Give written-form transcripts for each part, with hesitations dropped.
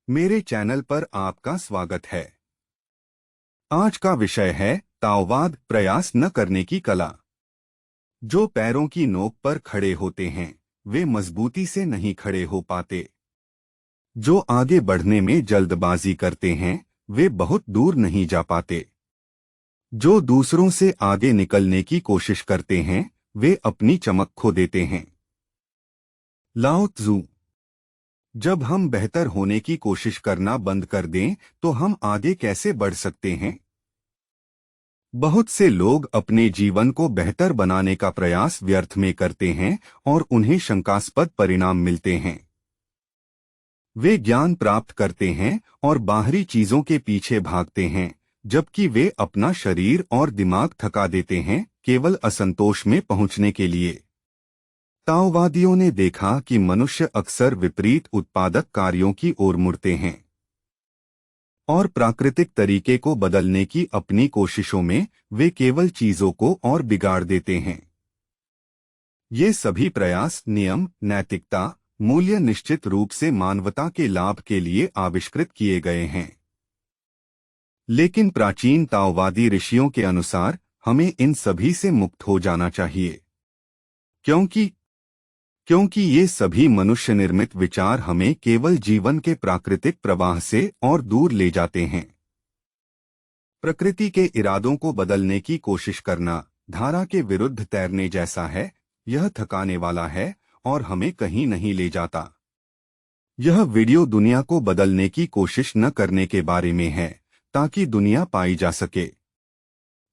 मेरे चैनल पर आपका स्वागत है। आज का विषय है ताओवाद, प्रयास न करने की कला। जो पैरों की नोक पर खड़े होते हैं वे मजबूती से नहीं खड़े हो पाते। जो आगे बढ़ने में जल्दबाजी करते हैं वे बहुत दूर नहीं जा पाते। जो दूसरों से आगे निकलने की कोशिश करते हैं वे अपनी चमक खो देते हैं। लाओ त्जू। जब हम बेहतर होने की कोशिश करना बंद कर दें तो हम आगे कैसे बढ़ सकते हैं? बहुत से लोग अपने जीवन को बेहतर बनाने का प्रयास व्यर्थ में करते हैं और उन्हें शंकास्पद परिणाम मिलते हैं। वे ज्ञान प्राप्त करते हैं और बाहरी चीजों के पीछे भागते हैं, जबकि वे अपना शरीर और दिमाग थका देते हैं केवल असंतोष में पहुंचने के लिए। ताओवादियों ने देखा कि मनुष्य अक्सर विपरीत उत्पादक कार्यों की ओर मुड़ते हैं और प्राकृतिक तरीके को बदलने की अपनी कोशिशों में वे केवल चीजों को और बिगाड़ देते हैं। ये सभी प्रयास नियम, नैतिकता, मूल्य निश्चित रूप से मानवता के लाभ के लिए आविष्कृत किए गए हैं। लेकिन प्राचीन ताओवादी ऋषियों के अनुसार हमें इन सभी से मुक्त हो जाना चाहिए, क्योंकि ये सभी मनुष्य निर्मित विचार हमें केवल जीवन के प्राकृतिक प्रवाह से और दूर ले जाते हैं। प्रकृति के इरादों को बदलने की कोशिश करना धारा के विरुद्ध तैरने जैसा है। यह थकाने वाला है और हमें कहीं नहीं ले जाता। यह वीडियो दुनिया को बदलने की कोशिश न करने के बारे में है, ताकि दुनिया पाई जा सके।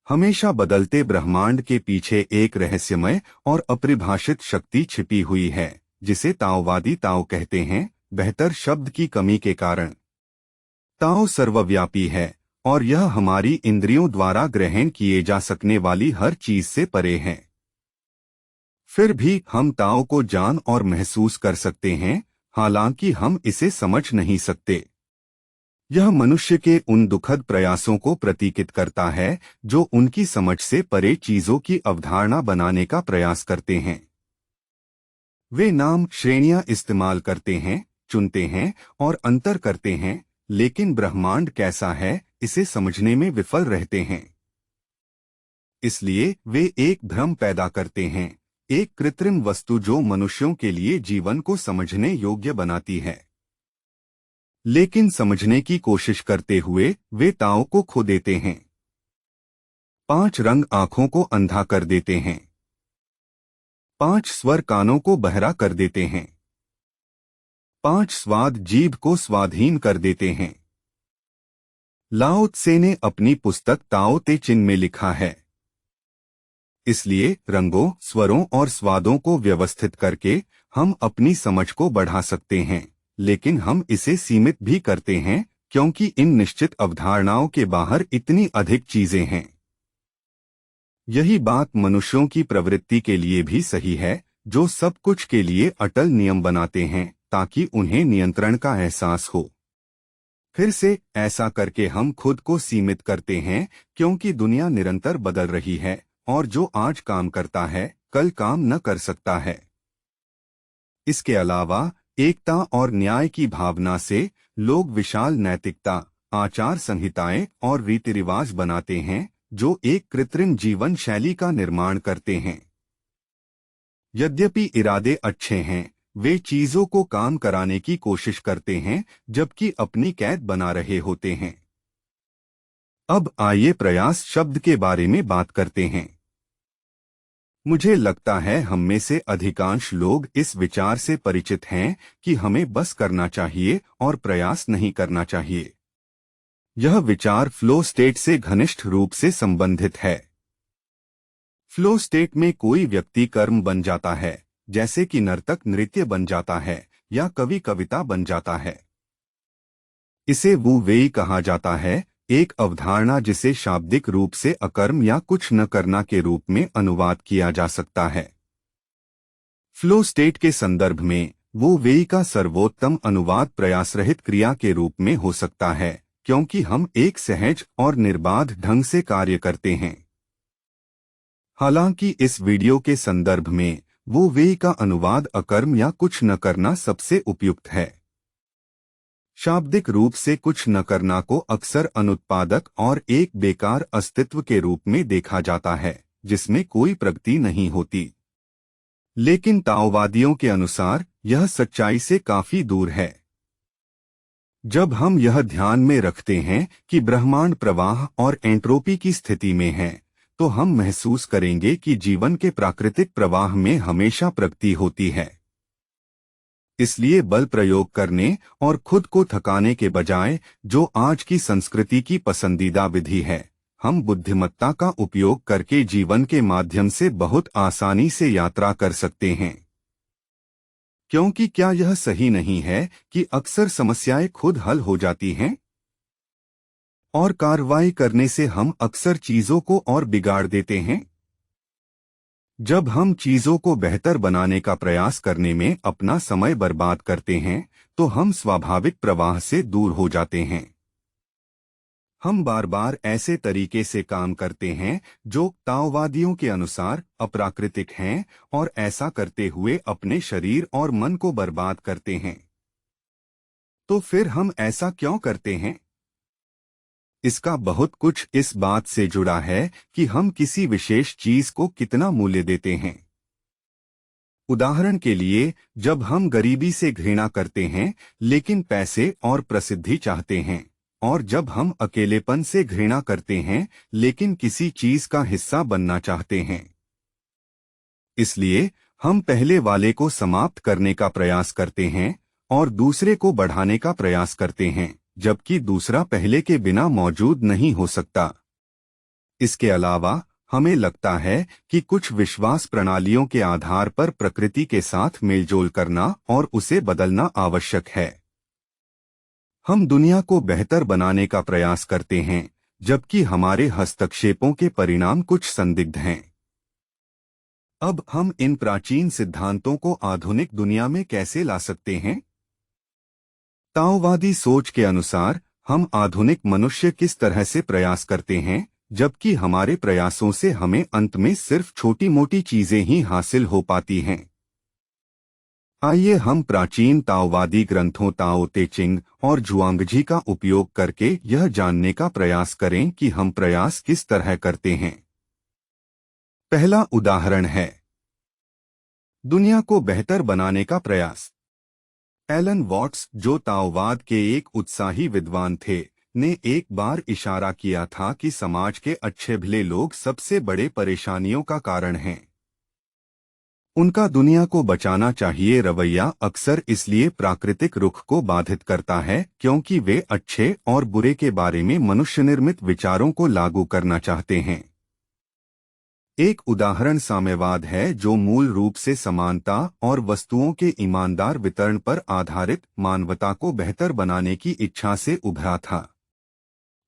हमेशा बदलते ब्रह्मांड के पीछे एक रहस्यमय और अपरिभाषित शक्ति छिपी हुई है, जिसे ताओवादी ताओ कहते हैं, बेहतर शब्द की कमी के कारण। ताओ सर्वव्यापी है और यह हमारी इंद्रियों द्वारा ग्रहण किए जा सकने वाली हर चीज से परे है। फिर भी हम ताओ को जान और महसूस कर सकते हैं, हालांकि हम इसे समझ नहीं सकते। यह मनुष्य के उन दुखद प्रयासों को प्रतीकित करता है जो उनकी समझ से परे चीजों की अवधारणा बनाने का प्रयास करते हैं। वे नाम, श्रेणियां इस्तेमाल करते हैं, चुनते हैं और अंतर करते हैं, लेकिन ब्रह्मांड कैसा है इसे समझने में विफल रहते हैं। इसलिए वे एक भ्रम पैदा करते हैं, एक कृत्रिम वस्तु जो मनुष्यों के लिए जीवन को समझने योग्य बनाती है। लेकिन समझने की कोशिश करते हुए वे ताओ को खो देते हैं। 5 रंग आंखों को अंधा कर देते हैं। 5 स्वर कानों को बहरा कर देते हैं। 5 स्वाद जीभ को स्वाधीन कर देते हैं। लाओ त्से ने अपनी पुस्तक ताओ ते चिन्ह में लिखा है, इसलिए रंगों, स्वरों और स्वादों को व्यवस्थित करके हम अपनी समझ को बढ़ा सकते हैं, लेकिन हम इसे सीमित भी करते हैं क्योंकि इन निश्चित अवधारणाओं के बाहर इतनी अधिक चीजें हैं। यही बात मनुष्यों की प्रवृत्ति के लिए भी सही है, जो सब कुछ के लिए अटल नियम बनाते हैं ताकि उन्हें नियंत्रण का एहसास हो। फिर से ऐसा करके हम खुद को सीमित करते हैं, क्योंकि दुनिया निरंतर बदल रही है और जो आज काम करता है कल काम न कर सकता है। इसके अलावा एकता और न्याय की भावना से लोग विशाल नैतिकता, आचार संहिताएं और रीति रिवाज बनाते हैं जो एक कृत्रिम जीवन शैली का निर्माण करते हैं। यद्यपि इरादे अच्छे हैं, वे चीजों को काम कराने की कोशिश करते हैं जबकि अपनी कैद बना रहे होते हैं। अब आइए प्रयास शब्द के बारे में बात करते हैं। मुझे लगता है हम में से अधिकांश लोग इस विचार से परिचित हैं कि हमें बस करना चाहिए और प्रयास नहीं करना चाहिए। यह विचार फ्लो स्टेट से घनिष्ठ रूप से संबंधित है। फ्लो स्टेट में कोई व्यक्ति कर्म बन जाता है, जैसे कि नर्तक नृत्य बन जाता है या कवि कविता बन जाता है। इसे वू वेई कहा जाता है, एक अवधारणा जिसे शाब्दिक रूप से अकर्म या कुछ न करना के रूप में अनुवाद किया जा सकता है। फ्लो स्टेट के संदर्भ में वो वेई का सर्वोत्तम अनुवाद प्रयासरहित क्रिया के रूप में हो सकता है, क्योंकि हम एक सहज और निर्बाध ढंग से कार्य करते हैं। हालांकि इस वीडियो के संदर्भ में वो वेई का अनुवाद अकर्म या कुछ न करना सबसे उपयुक्त है। शाब्दिक रूप से कुछ न करना को अक्सर अनुत्पादक और एक बेकार अस्तित्व के रूप में देखा जाता है, जिसमें कोई प्रगति नहीं होती। लेकिन ताओवादियों के अनुसार यह सच्चाई से काफी दूर है। जब हम यह ध्यान में रखते हैं कि ब्रह्मांड प्रवाह और एंट्रोपी की स्थिति में है, तो हम महसूस करेंगे कि जीवन के प्राकृतिक प्रवाह में हमेशा प्रगति होती है। इसलिए बल प्रयोग करने और खुद को थकाने के बजाय, जो आज की संस्कृति की पसंदीदा विधि है, हम बुद्धिमत्ता का उपयोग करके जीवन के माध्यम से बहुत आसानी से यात्रा कर सकते हैं। क्योंकि क्या यह सही नहीं है कि अक्सर समस्याएं खुद हल हो जाती हैं? और कार्रवाई करने से हम अक्सर चीजों को और बिगाड़ देते हैं। जब हम चीजों को बेहतर बनाने का प्रयास करने में अपना समय बर्बाद करते हैं, तो हम स्वाभाविक प्रवाह से दूर हो जाते हैं। हम बार बार ऐसे तरीके से काम करते हैं जो ताओवादियों के अनुसार अप्राकृतिक हैं, और ऐसा करते हुए अपने शरीर और मन को बर्बाद करते हैं। तो फिर हम ऐसा क्यों करते हैं? इसका बहुत कुछ इस बात से जुड़ा है कि हम किसी विशेष चीज को कितना मूल्य देते हैं। उदाहरण के लिए, जब हम गरीबी से घृणा करते हैं लेकिन पैसे और प्रसिद्धि चाहते हैं, और जब हम अकेलेपन से घृणा करते हैं लेकिन किसी चीज का हिस्सा बनना चाहते हैं। इसलिए हम पहले वाले को समाप्त करने का प्रयास करते हैं और दूसरे को बढ़ाने का प्रयास करते हैं, जबकि दूसरा पहले के बिना मौजूद नहीं हो सकता। इसके अलावा हमें लगता है कि कुछ विश्वास प्रणालियों के आधार पर प्रकृति के साथ मेलजोल करना और उसे बदलना आवश्यक है। हम दुनिया को बेहतर बनाने का प्रयास करते हैं, जबकि हमारे हस्तक्षेपों के परिणाम कुछ संदिग्ध हैं। अब हम इन प्राचीन सिद्धांतों को आधुनिक दुनिया में कैसे ला सकते हैं? ताओवादी सोच के अनुसार हम आधुनिक मनुष्य किस तरह से प्रयास करते हैं, जबकि हमारे प्रयासों से हमें अंत में सिर्फ छोटी मोटी चीजें ही हासिल हो पाती हैं। आइए हम प्राचीन ताओवादी ग्रंथों ताओ ते चिंग और जुआंगजी का उपयोग करके यह जानने का प्रयास करें कि हम प्रयास किस तरह करते हैं। पहला उदाहरण है दुनिया को बेहतर बनाने का प्रयास। एलन वॉट्स, जो ताओवाद के एक उत्साही विद्वान थे, ने एक बार इशारा किया था कि समाज के अच्छे भले लोग सबसे बड़े परेशानियों का कारण हैं। उनका दुनिया को बचाना चाहिए रवैया अक्सर इसलिए प्राकृतिक रुख को बाधित करता है क्योंकि वे अच्छे और बुरे के बारे में मनुष्य निर्मित विचारों को लागू करना चाहते हैं। एक उदाहरण साम्यवाद है, जो मूल रूप से समानता और वस्तुओं के ईमानदार वितरण पर आधारित मानवता को बेहतर बनाने की इच्छा से उभरा था।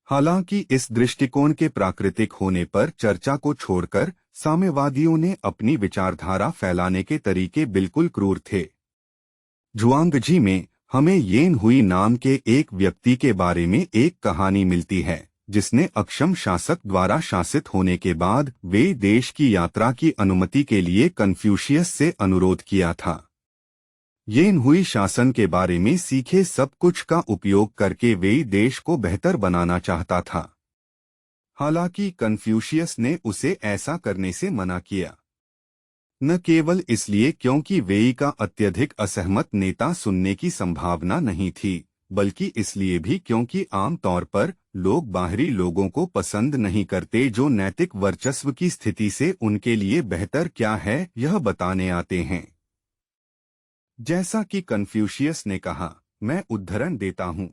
हालांकि इस दृष्टिकोण के प्राकृतिक होने पर चर्चा को छोड़कर साम्यवादियों ने अपनी विचारधारा फैलाने के तरीके बिल्कुल क्रूर थे। जुआंगजी में हमें येन हुई नाम के एक व्यक्ति के बारे में एक कहानी मिलती है, जिसने अक्षम शासक द्वारा शासित होने के बाद वे देश की यात्रा की अनुमति के लिए कन्फ्यूशियस से अनुरोध किया था। येन हुई शासन के बारे में सीखे सब कुछ का उपयोग करके वे देश को बेहतर बनाना चाहता था। हालांकि कन्फ्यूशियस ने उसे ऐसा करने से मना किया, न केवल इसलिए क्योंकि वेई का अत्यधिक असहमत नेता सुनने की संभावना नहीं थी, बल्कि इसलिए भी क्योंकि आम तौर पर लोग बाहरी लोगों को पसंद नहीं करते जो नैतिक वर्चस्व की स्थिति से उनके लिए बेहतर क्या है यह बताने आते हैं। जैसा कि कन्फ्यूशियस ने कहा, मैं उद्धरण देता हूं,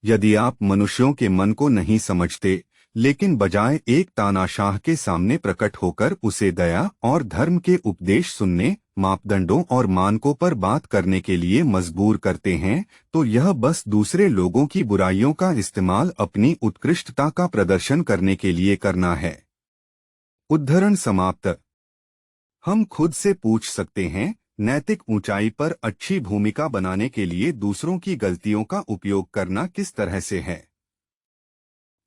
यदि आप मनुष्यों के मन को नहीं समझते लेकिन बजाय एक तानाशाह के सामने प्रकट होकर उसे दया और धर्म के उपदेश सुनने, मापदंडों और मानकों पर बात करने के लिए मजबूर करते हैं, तो यह बस दूसरे लोगों की बुराइयों का इस्तेमाल अपनी उत्कृष्टता का प्रदर्शन करने के लिए करना है। उद्धरण समाप्त। हम खुद से पूछ सकते हैं, नैतिक ऊंचाई पर अच्छी भूमिका बनाने के लिए दूसरों की गलतियों का उपयोग करना किस तरह से है?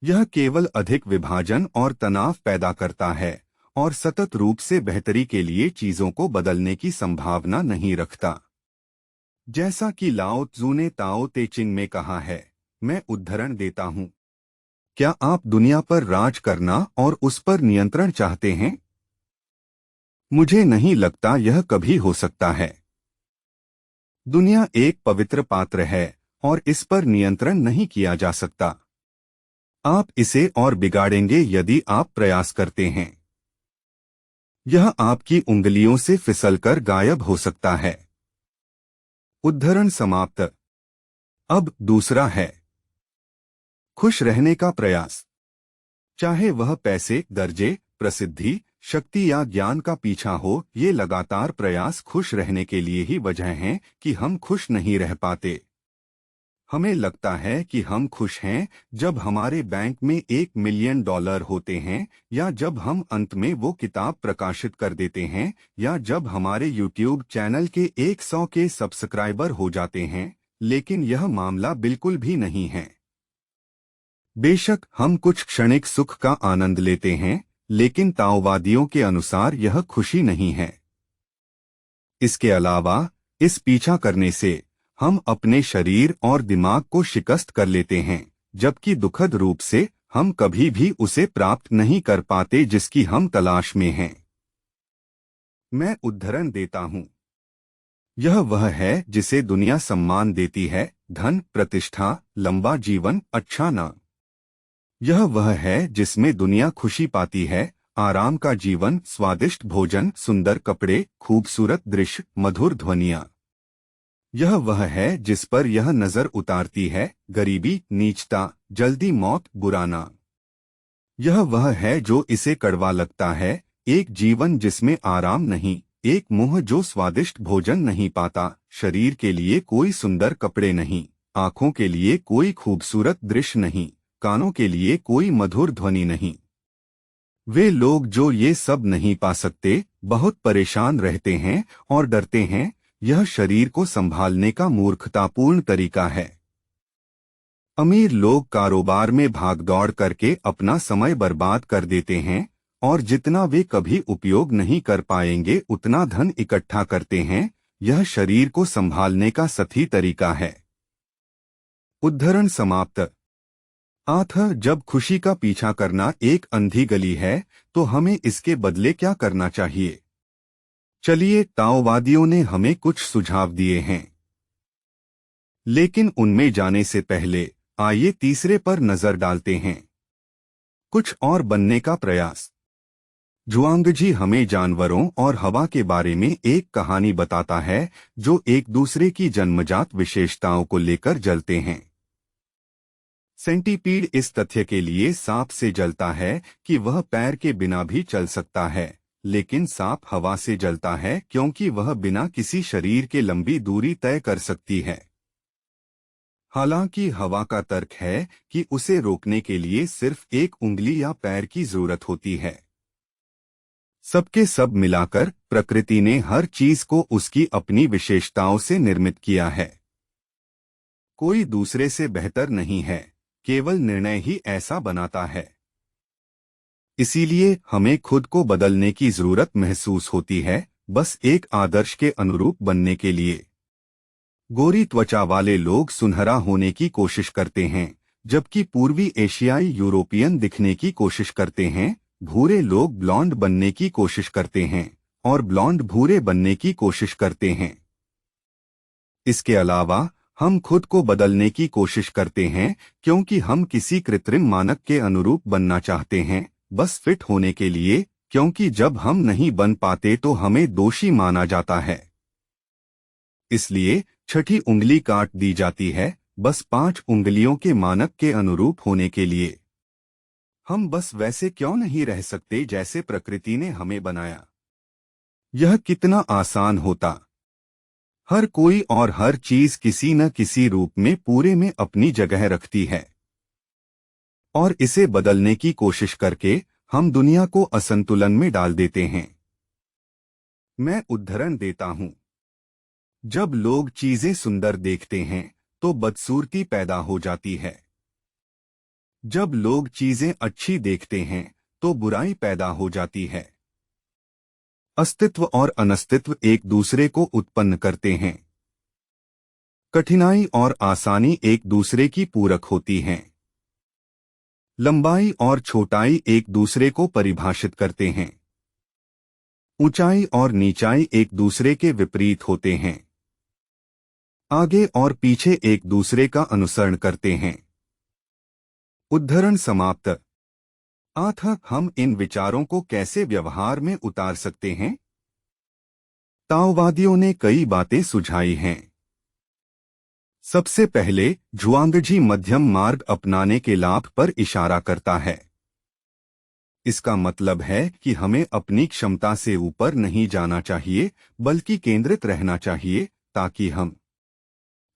यह केवल अधिक विभाजन और तनाव पैदा करता है और सतत रूप से बेहतरी के लिए चीजों को बदलने की संभावना नहीं रखता। जैसा कि लाओ त्जू ने ताओ ते चिंग में कहा है, मैं उद्धरण देता हूं। क्या आप दुनिया पर राज करना और उस पर नियंत्रण चाहते हैं? मुझे नहीं लगता यह कभी हो सकता है। दुनिया एक पवित्र पात्र है और इस पर नियंत्रण नहीं किया जा सकता। आप इसे और बिगाड़ेंगे यदि आप प्रयास करते हैं। यह आपकी उंगलियों से फिसलकर गायब हो सकता है। उद्धरण समाप्त। अब दूसरा है खुश रहने का प्रयास। चाहे वह पैसे, दर्जे, प्रसिद्धि, शक्ति या ज्ञान का पीछा हो, ये लगातार प्रयास खुश रहने के लिए ही वजह हैं कि हम खुश नहीं रह पाते। हमें लगता है कि हम खुश हैं जब हमारे बैंक में $1 मिलियन होते हैं, या जब हम अंत में वो किताब प्रकाशित कर देते हैं, या जब हमारे YouTube चैनल के 100 के सब्सक्राइबर हो जाते हैं, लेकिन यह मामला बिल्कुल भी नहीं है। बेशक हम कुछ क्षणिक सुख का आनंद लेते हैं, लेकिन ताओवादियों के अनुसार यह खुशी नहीं है। इसके अलावा इस पीछा करने से हम अपने शरीर और दिमाग को शिकस्त कर लेते हैं, जबकि दुखद रूप से हम कभी भी उसे प्राप्त नहीं कर पाते जिसकी हम तलाश में हैं। मैं उद्धरण देता हूं। यह वह है जिसे दुनिया सम्मान देती है, धन, प्रतिष्ठा, लंबा जीवन, अच्छा नाम। यह वह है जिसमें दुनिया खुशी पाती है, आराम का जीवन, स्वादिष्ट भोजन, सुंदर कपड़े, खूबसूरत दृश्य, मधुर ध्वनियां। यह वह है जिस पर यह नजर उतारती है, गरीबी, नीचता, जल्दी मौत, बुराना। यह वह है जो इसे कड़वा लगता है, एक जीवन जिसमें आराम नहीं, एक मुंह जो स्वादिष्ट भोजन नहीं पाता, शरीर के लिए कोई सुंदर कपड़े नहीं, आंखों के लिए कोई खूबसूरत दृश्य नहीं, कानों के लिए कोई मधुर ध्वनि नहीं। वे लोग जो ये सब नहीं पा सकते बहुत परेशान रहते हैं और डरते हैं। यह शरीर को संभालने का मूर्खतापूर्ण तरीका है। अमीर लोग कारोबार में भागदौड़ करके अपना समय बर्बाद कर देते हैं और जितना वे कभी उपयोग नहीं कर पाएंगे उतना धन इकट्ठा करते हैं। यह शरीर को संभालने का सही तरीका है। उद्धरण समाप्त। जब खुशी का पीछा करना एक अंधी गली है, तो हमें इसके बदले क्या करना चाहिए? चलिए, ताओवादियों ने हमें कुछ सुझाव दिए हैं, लेकिन उनमें जाने से पहले आइए तीसरे पर नजर डालते हैं, कुछ और बनने का प्रयास। जुआंगजी हमें जानवरों और हवा के बारे में एक कहानी बताता है जो एक दूसरे की जन्मजात विशेषताओं को लेकर जलते हैं। सेंटीपीड इस तथ्य के लिए सांप से जलता है कि वह पैर के बिना भी चल सकता है, लेकिन सांप हवा से जलता है क्योंकि वह बिना किसी शरीर के लंबी दूरी तय कर सकती है। हालांकि हवा का तर्क है कि उसे रोकने के लिए सिर्फ एक उंगली या पैर की जरूरत होती है। सबके सब मिलाकर प्रकृति ने हर चीज को उसकी अपनी विशेषताओं से निर्मित किया है। कोई दूसरे से बेहतर नहीं है, केवल निर्णय ही ऐसा बनाता है। इसीलिए हमें खुद को बदलने की जरूरत महसूस होती है, बस एक आदर्श के अनुरूप बनने के लिए। गोरी त्वचा वाले लोग सुनहरा होने की कोशिश करते हैं, जबकि पूर्वी एशियाई यूरोपियन दिखने की कोशिश करते हैं। भूरे लोग ब्लॉन्ड बनने की कोशिश करते हैं और ब्लॉन्ड भूरे बनने की कोशिश करते हैं। इसके अलावा हम खुद को बदलने की कोशिश करते हैं क्योंकि हम किसी कृत्रिम मानक के अनुरूप बनना चाहते हैं, बस फिट होने के लिए, क्योंकि जब हम नहीं बन पाते तो हमें दोषी माना जाता है। इसलिए छठी उंगली काट दी जाती है, बस 5 उंगलियों के मानक के अनुरूप होने के लिए। हम बस वैसे क्यों नहीं रह सकते जैसे प्रकृति ने हमें बनाया? यह कितना आसान होता। हर कोई और हर चीज किसी न किसी रूप में पूरे में अपनी जगह रखती है, और इसे बदलने की कोशिश करके हम दुनिया को असंतुलन में डाल देते हैं। मैं उद्धरण देता हूं। जब लोग चीजें सुंदर देखते हैं तो बदसूरती पैदा हो जाती है। जब लोग चीजें अच्छी देखते हैं तो बुराई पैदा हो जाती है। अस्तित्व और अनस्तित्व एक दूसरे को उत्पन्न करते हैं। कठिनाई और आसानी एक दूसरे की पूरक होती हैं। लंबाई और छोटाई एक दूसरे को परिभाषित करते हैं। ऊंचाई और नीचाई एक दूसरे के विपरीत होते हैं। आगे और पीछे एक दूसरे का अनुसरण करते हैं। उद्धरण समाप्त। अतः हम इन विचारों को कैसे व्यवहार में उतार सकते हैं? ताओवादियों ने कई बातें सुझाई हैं। सबसे पहले झुआंगजी मध्यम मार्ग अपनाने के लाभ पर इशारा करता है। इसका मतलब है कि हमें अपनी क्षमता से ऊपर नहीं जाना चाहिए, बल्कि केंद्रित रहना चाहिए, ताकि हम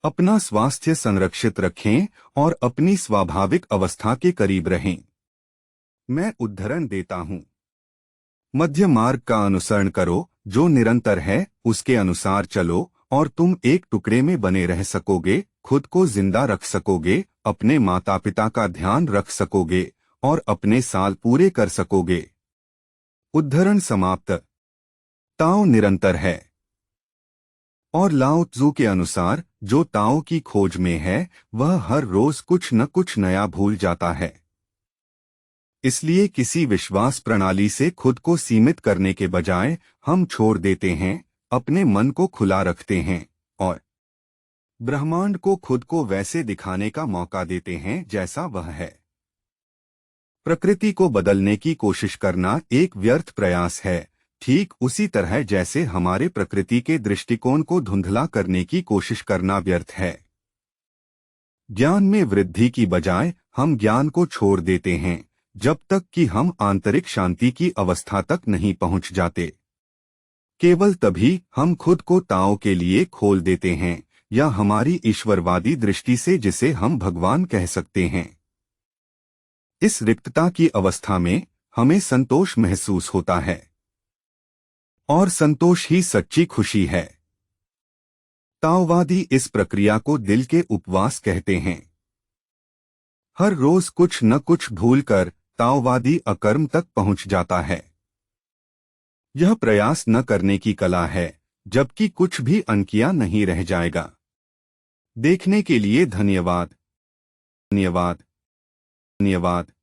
अपना स्वास्थ्य संरक्षित रखें और अपनी स्वाभाविक अवस्था के करीब रहें। मैं उद्धरण देता हूं। मध्य मार्ग का अनुसरण करो, जो निरंतर है, उसके अनुसार चलो और तुम एक टुकड़े में बने रह सकोगे, खुद को जिंदा रख सकोगे, अपने माता पिता का ध्यान रख सकोगे और अपने साल पूरे कर सकोगे। उद्धरण समाप्त। ताओ निरंतर है और लाओ त्जू के अनुसार जो ताओ की खोज में है, वह हर रोज कुछ न कुछ नया भूल जाता है। इसलिए किसी विश्वास प्रणाली से खुद को सीमित करने के बजाय हम छोड़ देते हैं, अपने मन को खुला रखते हैं और ब्रह्मांड को खुद को वैसे दिखाने का मौका देते हैं जैसा वह है। प्रकृति को बदलने की कोशिश करना एक व्यर्थ प्रयास है, ठीक उसी तरह जैसे हमारे प्रकृति के दृष्टिकोण को धुंधला करने की कोशिश करना व्यर्थ है। ज्ञान में वृद्धि की बजाय हम ज्ञान को छोड़ देते हैं, जब तक कि हम आंतरिक शांति की अवस्था तक नहीं पहुंच जाते। केवल तभी हम खुद को ताओ के लिए खोल देते हैं, या हमारी ईश्वरवादी दृष्टि से जिसे हम भगवान कह सकते हैं। इस रिक्तता की अवस्था में हमें संतोष महसूस होता है और संतोष ही सच्ची खुशी है। ताओवादी इस प्रक्रिया को दिल के उपवास कहते हैं। हर रोज कुछ न कुछ भूलकर ताओवादी अकर्म तक पहुंच जाता है। यह प्रयास न करने की कला है, जबकि कुछ भी अनकिया नहीं रह जाएगा। देखने के लिए धन्यवाद। धन्यवाद। धन्यवाद।